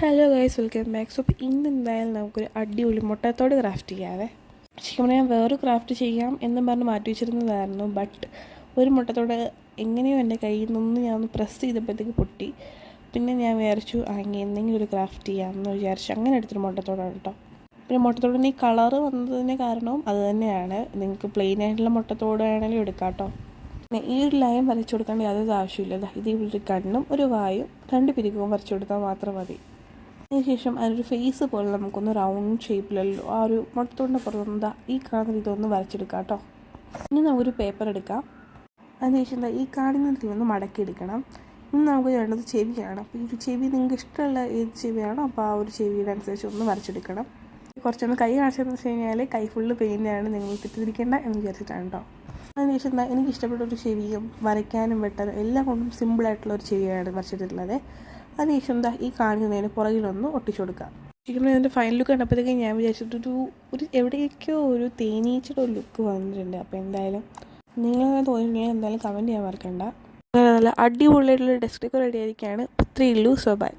Hello guys, welcome back. So അപ്പോൾ ഇന്ന് എന്തായാലും നമുക്കൊരു അടിപൊളി മുട്ടത്തോട് ക്രാഫ്റ്റ് ചെയ്യാവേ. ശരിക്കും പറഞ്ഞാൽ ഞാൻ വേറൊരു ക്രാഫ്റ്റ് ചെയ്യാം എന്നും പറഞ്ഞ് മാറ്റി വെച്ചിരുന്നതായിരുന്നു. ബട്ട് ഒരു മുട്ടത്തോട് എങ്ങനെയോ എൻ്റെ കയ്യിൽ നിന്ന് ഞാൻ ഒന്ന് പ്രസ് ചെയ്തപ്പോഴത്തേക്ക് പൊട്ടി. പിന്നെ ഞാൻ വിചാരിച്ചു അങ്ങനെ എന്തെങ്കിലും ഒരു ക്രാഫ്റ്റ് ചെയ്യാമെന്ന് വിചാരിച്ചു അങ്ങനെ എടുത്തൊരു മുട്ടത്തോടാണ് കേട്ടോ. പിന്നെ മുട്ടത്തോടിന് ഈ കളറ് വന്നതിന് കാരണവും അത് തന്നെയാണ്. നിങ്ങൾക്ക് പ്ലെയിൻ ആയിട്ടുള്ള മുട്ടത്തോട് വേണമെങ്കിലും എടുക്കാം കേട്ടോ. പിന്നെ ഈ ഒരു ലൈൻ വരച്ചു കൊടുക്കേണ്ട യാതൊരു ആവശ്യമില്ല. ഇത് ഒരു കണ്ണും ഒരു വായും 2 പിരികവും വരച്ചു കൊടുത്താൽ മാത്രം മതി. അതിനുശേഷം അതിനൊരു ഫേസ് പോലെ നമുക്കൊന്ന് റൗണ്ട് ഷേപ്പിലല്ലോ ആ ഒരു മുട്ടത്തോടിൻ്റെ പുറത്തുനിന്ന് ഈ കാണുന്ന ഇതൊന്ന് വരച്ചെടുക്കാം കേട്ടോ. ഇനി നമുക്കൊരു പേപ്പർ എടുക്കാം. അതിനുശേഷം ഈ കാണുന്നതിൽ നിന്ന് മടക്കിയെടുക്കണം. ഇനി നമുക്ക് വേണ്ടത് ചെവിയാണ്. അപ്പോൾ ഈ ഒരു ചെവി നിങ്ങൾക്ക് ഇഷ്ടമുള്ള ഏത് ചെവിയാണോ അപ്പോൾ ആ ഒരു ചെവിയുടെ അനുസരിച്ച് ഒന്ന് വരച്ചെടുക്കണം. കുറച്ചൊന്ന് കൈ കാണിച്ചതെന്ന് വെച്ച് കഴിഞ്ഞാൽ കൈ ഫുള്ള് പെയിൻ്റാണ്, നിങ്ങൾ തെറ്റിദ്ധരിക്കേണ്ട എന്ന് വിചാരിച്ചിട്ടാണ് കേട്ടോ. അതിനുശേഷം എനിക്ക് ഇഷ്ടപ്പെട്ട ഒരു ചെവിയും വരയ്ക്കാനും വെട്ടാനും എല്ലാം കൊണ്ടും സിമ്പിളായിട്ടുള്ള ഒരു ചെവിയാണ് വരച്ചിട്ടുള്ളത്. അതിനുശേഷം ഈ കാണിക്കുന്നതിന് പുറകിലൊന്ന് ഒട്ടിച്ചു കൊടുക്കുക. ശരിക്കും ഇതിൻ്റെ ഫൈനൽ ലുക്ക് കണ്ടപ്പോഴത്തേക്കും ഞാൻ വിചാരിച്ചിട്ടൊരു എവിടേക്കോ ഒരു തേനീച്ചയുടെ ഒരു ലുക്ക് വന്നിട്ടുണ്ട്. അപ്പോൾ എന്തായാലും നിങ്ങളങ്ങനെ തോന്നിയിട്ടുണ്ടെങ്കിൽ എന്തായാലും കമൻറ്റ് ചെയ്യാൻ മറക്കണ്ട. നല്ല അടിപൊളിയായിട്ടുള്ള ഡെസ്ക് ഡെക്കോർ റെഡി ആയിരിക്കുകയാണ്. 3 സോ ബൈ.